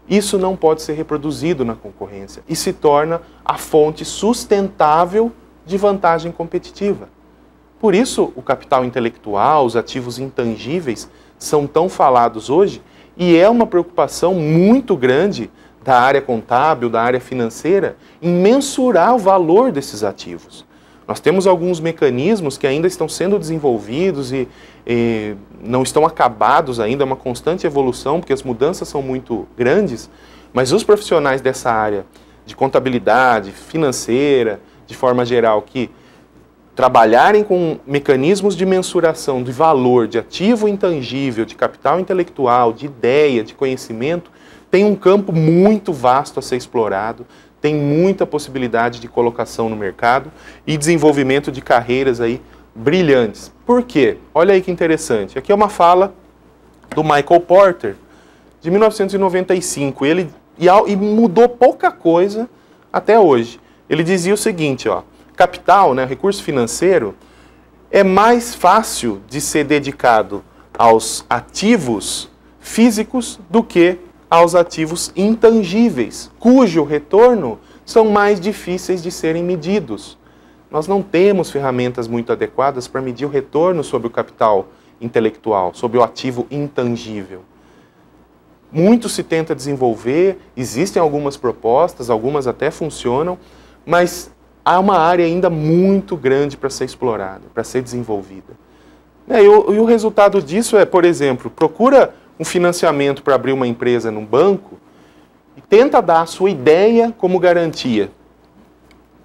isso não pode ser reproduzido na concorrência e se torna a fonte sustentável de vantagem competitiva. Por isso, o capital intelectual, os ativos intangíveis são tão falados hoje e é uma preocupação muito grande da área contábil, da área financeira, em mensurar o valor desses ativos. Nós temos alguns mecanismos que ainda estão sendo desenvolvidos e não estão acabados ainda, é uma constante evolução, porque as mudanças são muito grandes, mas os profissionais dessa área de contabilidade, financeira, de forma geral, que trabalharem com mecanismos de mensuração de valor, de ativo intangível, de capital intelectual, de ideia, de conhecimento, tem um campo muito vasto a ser explorado, tem muita possibilidade de colocação no mercado e desenvolvimento de carreiras aí brilhantes. Por quê? Olha aí que interessante. Aqui é uma fala do Michael Porter, de 1995. Ele mudou pouca coisa até hoje. Ele dizia o seguinte, ó, capital, né, recurso financeiro, é mais fácil de ser dedicado aos ativos físicos do que aos ativos intangíveis, cujo retorno são mais difíceis de serem medidos. Nós não temos ferramentas muito adequadas para medir o retorno sobre o capital intelectual, sobre o ativo intangível. Muito se tenta desenvolver, existem algumas propostas, algumas até funcionam, mas há uma área ainda muito grande para ser explorada, para ser desenvolvida. E o resultado disso é, por exemplo, procura um financiamento para abrir uma empresa num banco e tenta dar a sua ideia como garantia.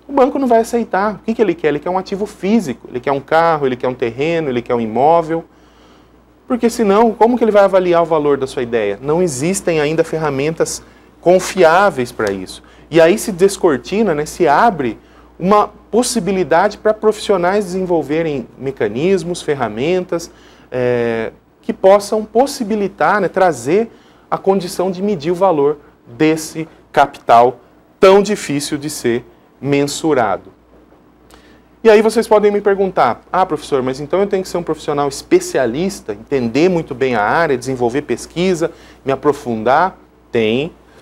O banco não vai aceitar. O que ele quer? Ele quer um ativo físico, ele quer um carro, ele quer um terreno, ele quer um imóvel. Porque senão, como que ele vai avaliar o valor da sua ideia? Não existem ainda ferramentas confiáveis para isso. E aí se descortina, né, se abre uma possibilidade para profissionais desenvolverem mecanismos, ferramentas, que possam possibilitar, né, trazer a condição de medir o valor desse capital tão difícil de ser mensurado. E aí vocês podem me perguntar, professor, mas então eu tenho que ser um profissional especialista, entender muito bem a área, desenvolver pesquisa, me aprofundar?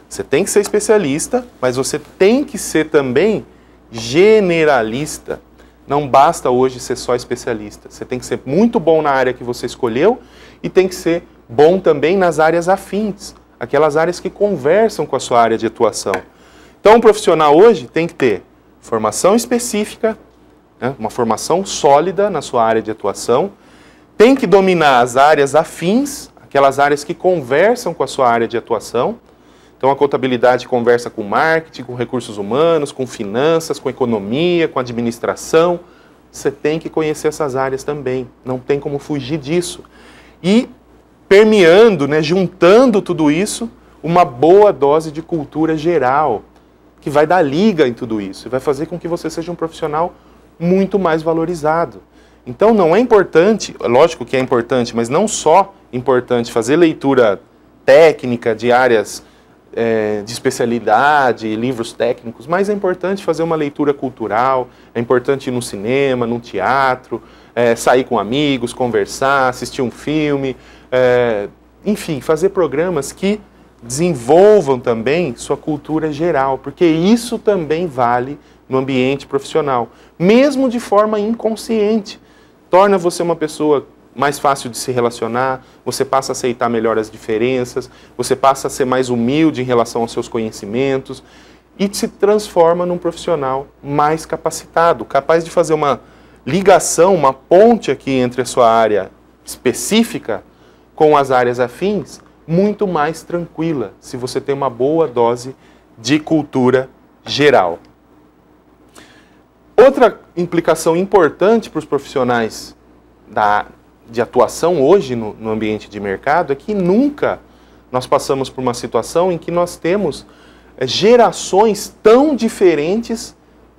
Você tem que ser especialista, mas você tem que ser também generalista. Não basta hoje ser só especialista. Você tem que ser muito bom na área que você escolheu e tem que ser bom também nas áreas afins, aquelas áreas que conversam com a sua área de atuação. Então, um profissional hoje tem que ter formação específica, né, uma formação sólida na sua área de atuação, tem que dominar as áreas afins, aquelas áreas que conversam com a sua área de atuação. Então, a contabilidade conversa com marketing, com recursos humanos, com finanças, com economia, com administração. Você tem que conhecer essas áreas também, não tem como fugir disso. E permeando, né, juntando tudo isso, uma boa dose de cultura geral, que vai dar liga em tudo isso, e vai fazer com que você seja um profissional muito mais valorizado. Então, não é importante, lógico que é importante, mas não só importante fazer leitura técnica de áreas de especialidade, livros técnicos, mas é importante fazer uma leitura cultural, é importante ir no cinema, no teatro, sair com amigos, conversar, assistir um filme, enfim, fazer programas que desenvolvam também sua cultura geral, porque isso também vale no ambiente profissional, mesmo de forma inconsciente. Torna você uma pessoa mais fácil de se relacionar, você passa a aceitar melhor as diferenças, você passa a ser mais humilde em relação aos seus conhecimentos e se transforma num profissional mais capacitado, capaz de fazer uma ligação, uma ponte aqui entre a sua área específica com as áreas afins, muito mais tranquila, se você tem uma boa dose de cultura geral. Outra implicação importante para os profissionais de atuação hoje no ambiente de mercado é que nunca nós passamos por uma situação em que nós temos gerações tão diferentes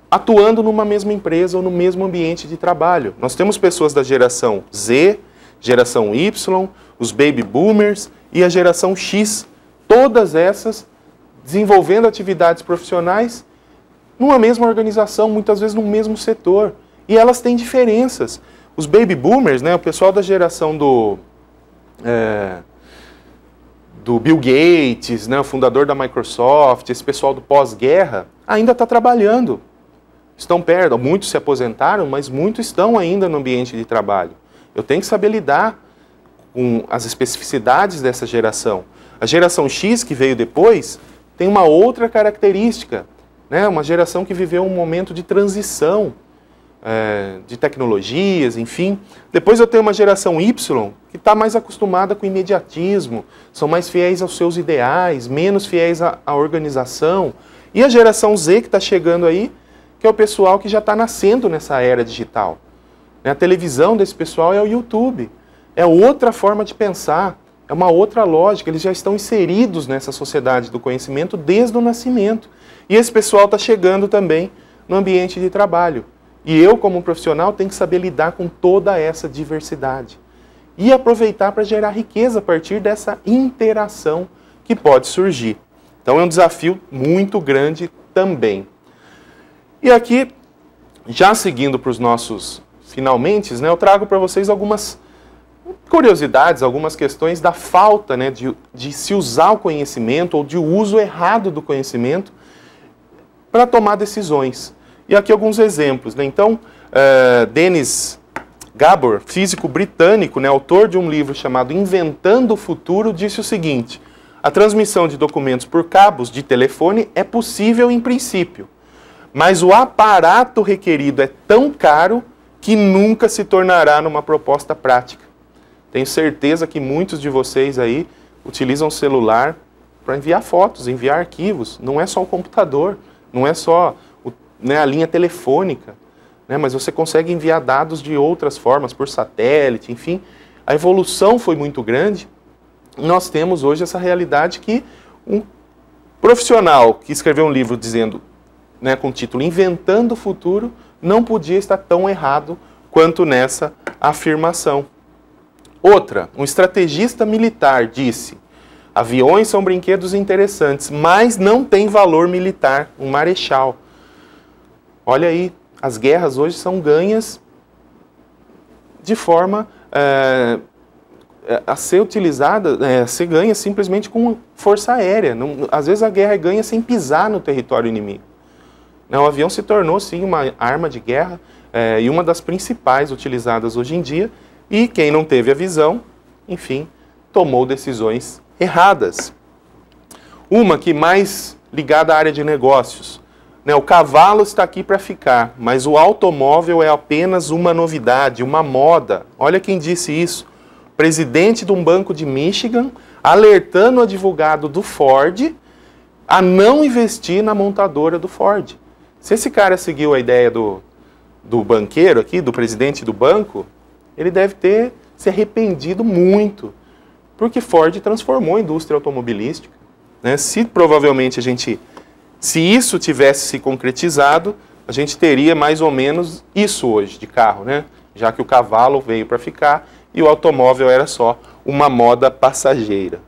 atuando numa mesma empresa ou no mesmo ambiente de trabalho. Nós temos pessoas da geração Z, geração Y, os baby boomers e a geração X, todas essas desenvolvendo atividades profissionais numa mesma organização, muitas vezes no mesmo setor. E elas têm diferenças. Os baby boomers, né, o pessoal da geração do Bill Gates, né, o fundador da Microsoft, esse pessoal do pós-guerra, ainda está trabalhando. Estão perto, muitos se aposentaram, mas muitos estão ainda no ambiente de trabalho. Eu tenho que saber lidar com as especificidades dessa geração. A geração X, que veio depois, tem uma outra característica, né? Uma geração que viveu um momento de transição, de tecnologias, enfim. Depois eu tenho uma geração Y, que está mais acostumada com o imediatismo, são mais fiéis aos seus ideais, menos fiéis à organização. E a geração Z, que está chegando aí, que é o pessoal que já está nascendo nessa era digital. A televisão desse pessoal é o YouTube. É outra forma de pensar, é uma outra lógica. Eles já estão inseridos nessa sociedade do conhecimento desde o nascimento. E esse pessoal está chegando também no ambiente de trabalho. E eu, como profissional, tenho que saber lidar com toda essa diversidade. E aproveitar para gerar riqueza a partir dessa interação que pode surgir. Então é um desafio muito grande também. E aqui, já seguindo para os nossos finalmente, né, eu trago para vocês algumas curiosidades, algumas questões da falta, né, de se usar o conhecimento ou de uso errado do conhecimento para tomar decisões. E aqui alguns exemplos. Né? Então, Dennis Gabor, físico britânico, né, autor de um livro chamado Inventando o Futuro, disse o seguinte: a transmissão de documentos por cabos de telefone é possível em princípio, mas o aparato requerido é tão caro que nunca se tornará numa proposta prática. Tenho certeza que muitos de vocês aí utilizam o celular para enviar fotos, enviar arquivos. Não é só o computador, não é só a linha telefônica, né, mas você consegue enviar dados de outras formas, por satélite, enfim. A evolução foi muito grande. Nós temos hoje essa realidade que um profissional que escreveu um livro dizendo, né, com o título Inventando o Futuro, não podia estar tão errado quanto nessa afirmação. Outra, um estrategista militar disse: aviões são brinquedos interessantes, mas não têm valor militar, um marechal. Olha aí, as guerras hoje são ganhas de forma a ser utilizada, ser ganha simplesmente com força aérea. Não, às vezes a guerra é ganha sem pisar no território inimigo. O avião se tornou, sim, uma arma de guerra e uma das principais utilizadas hoje em dia. E quem não teve a visão, enfim, tomou decisões erradas. Uma que mais ligada à área de negócios. O cavalo está aqui para ficar, mas o automóvel é apenas uma novidade, uma moda. Olha quem disse isso. Presidente de um banco de Michigan, alertando o advogado do Ford a não investir na montadora do Ford. Se esse cara seguiu a ideia do banqueiro aqui, do presidente do banco, ele deve ter se arrependido muito, porque Ford transformou a indústria automobilística. Né? Se isso tivesse se concretizado, a gente teria mais ou menos isso hoje de carro, né? Já que o cavalo veio para ficar e o automóvel era só uma moda passageira.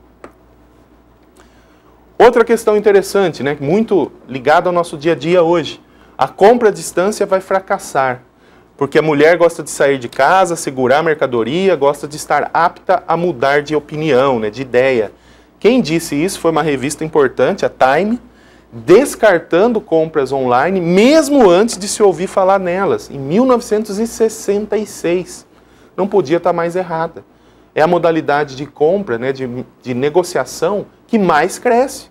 Outra questão interessante, né, muito ligada ao nosso dia a dia hoje. A compra à distância vai fracassar, porque a mulher gosta de sair de casa, segurar a mercadoria, gosta de estar apta a mudar de opinião, né, de ideia. Quem disse isso foi uma revista importante, a Time, descartando compras online, mesmo antes de se ouvir falar nelas, em 1966. Não podia estar mais errada. É a modalidade de compra, né, de negociação que mais cresce.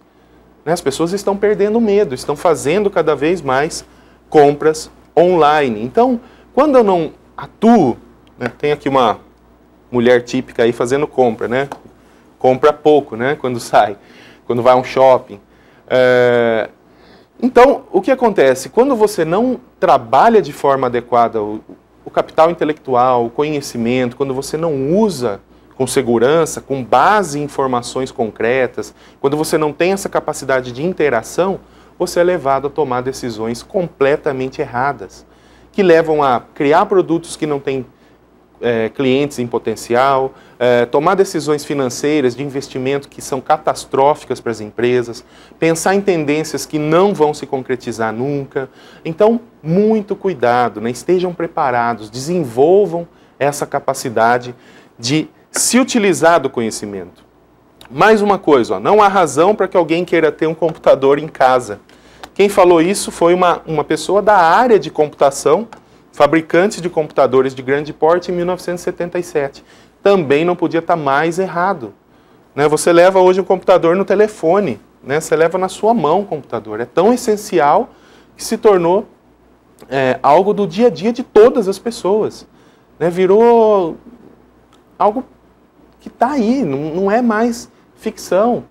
As pessoas estão perdendo medo, estão fazendo cada vez mais compras online. Então, quando eu não atuo, né, tem aqui uma mulher típica aí fazendo compra, né? Compra pouco, né, quando sai, quando vai a um shopping. Então, o que acontece? Quando você não trabalha de forma adequada o o capital intelectual, o conhecimento, quando você não usa com segurança, com base em informações concretas, quando você não tem essa capacidade de interação, você é levado a tomar decisões completamente erradas, que levam a criar produtos que não têm clientes em potencial, tomar decisões financeiras de investimento que são catastróficas para as empresas, pensar em tendências que não vão se concretizar nunca. Então, muito cuidado, né? Estejam preparados, desenvolvam essa capacidade de se utilizar do conhecimento. Mais uma coisa, ó, não há razão para que alguém queira ter um computador em casa. Quem falou isso foi uma pessoa da área de computação, fabricante de computadores de grande porte em 1977. Também não podia estar mais errado. Né? Você leva hoje um computador no telefone, né? Você leva na sua mão o computador. É tão essencial que se tornou algo do dia a dia de todas as pessoas. Né? Virou algo que está aí, não é mais ficção.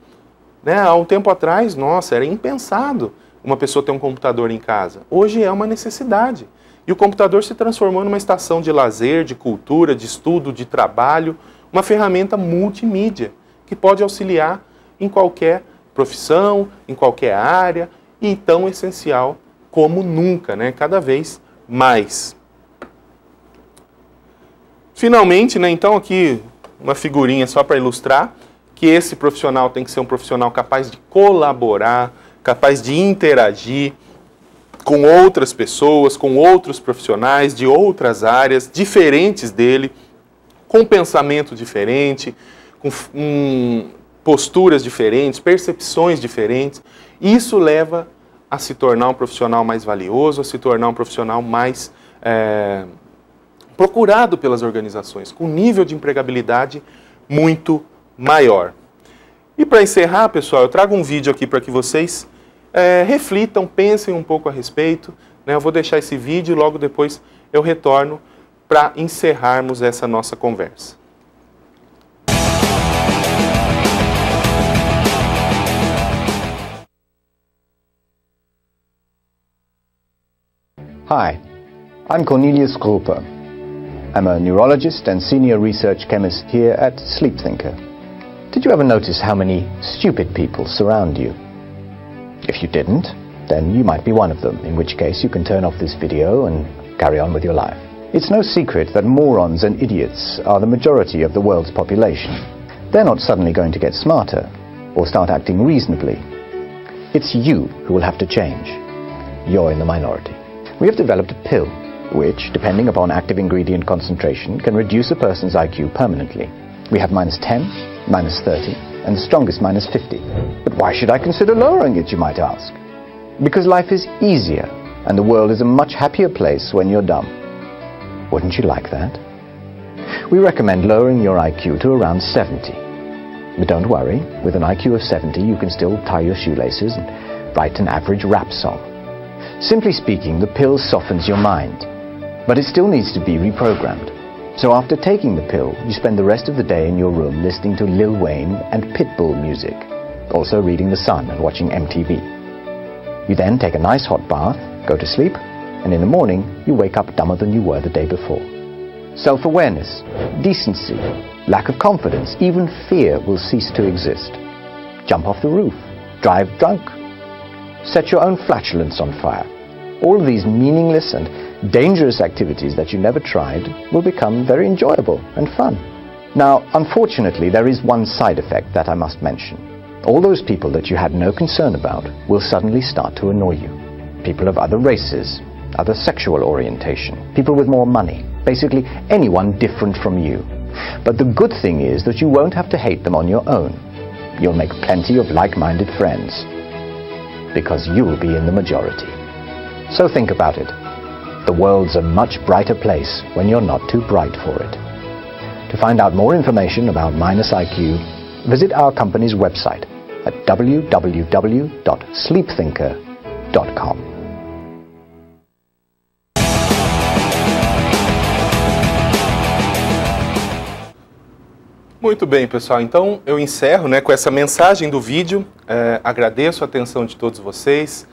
Né? Há um tempo atrás, nossa, era impensado uma pessoa ter um computador em casa. Hoje é uma necessidade. E o computador se transformou numa estação de lazer, de cultura, de estudo, de trabalho, uma ferramenta multimídia que pode auxiliar em qualquer profissão, em qualquer área, e tão essencial como nunca, né? Cada vez mais. Finalmente, né, então aqui uma figurinha só para ilustrar que esse profissional tem que ser um profissional capaz de colaborar, capaz de interagir com outras pessoas, com outros profissionais de outras áreas diferentes dele, com pensamento diferente, com posturas diferentes, percepções diferentes. Isso leva a se tornar um profissional mais valioso, a se tornar um profissional mais procurado pelas organizações, com nível de empregabilidade muito maior. E para encerrar, pessoal, eu trago um vídeo aqui para que vocês reflitam, pensem um pouco a respeito. Né? Eu vou deixar esse vídeo e logo depois eu retorno para encerrarmos essa nossa conversa. Hi, I'm Cornelius Gruppe. I'm a neurologist and senior research chemist here at Sleep Thinker. Did you ever notice how many stupid people surround you? If you didn't, then you might be one of them, in which case you can turn off this video and carry on with your life. It's no secret that morons and idiots are the majority of the world's population. They're not suddenly going to get smarter or start acting reasonably. It's you who will have to change. You're in the minority. We have developed a pill which, depending upon active ingredient concentration, can reduce a person's IQ permanently. We have -10, -30, and the strongest -50. But why should I consider lowering it, you might ask? Because life is easier, and the world is a much happier place when you're dumb. Wouldn't you like that? We recommend lowering your IQ to around 70. But don't worry, with an IQ of 70 you can still tie your shoelaces and write an average rap song. Simply speaking, the pill softens your mind, but it still needs to be reprogrammed. So after taking the pill, you spend the rest of the day in your room listening to Lil Wayne and Pitbull music, also reading The Sun and watching MTV. You then take a nice hot bath, go to sleep, and in the morning you wake up dumber than you were the day before. Self-awareness, decency, lack of confidence, even fear will cease to exist. Jump off the roof, drive drunk, set your own flatulence on fire. All of these meaningless and dangerous activities that you never tried will become very enjoyable and fun. Now, unfortunately, there is one side effect that I must mention. All those people that you had no concern about will suddenly start to annoy you. People of other races, other sexual orientation, people with more money, basically anyone different from you. But the good thing is that you won't have to hate them on your own. You'll make plenty of like-minded friends, because you will be in the majority. So think about it. The world's a much brighter place when you're not too bright for it. To find out more information about -IQ, visit our company's website at www.sleepthinker.com. Muito bem, pessoal. Então, eu encerro, né, com essa mensagem do vídeo. Agradeço a atenção de todos vocês.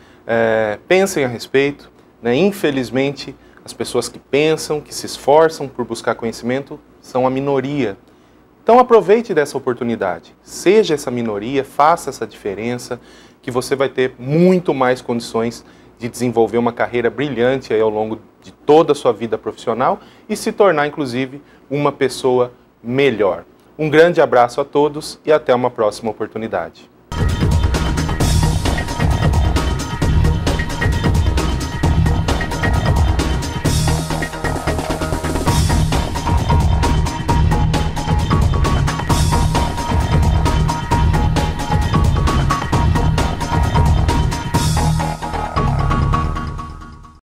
Pensem a respeito. Né? Infelizmente, As pessoas que pensam, que se esforçam por buscar conhecimento, são a minoria. Então aproveite dessa oportunidade. Seja essa minoria, faça essa diferença, que você vai ter muito mais condições de desenvolver uma carreira brilhante aí ao longo de toda a sua vida profissional e se tornar, inclusive, uma pessoa melhor. Um grande abraço a todos e até uma próxima oportunidade.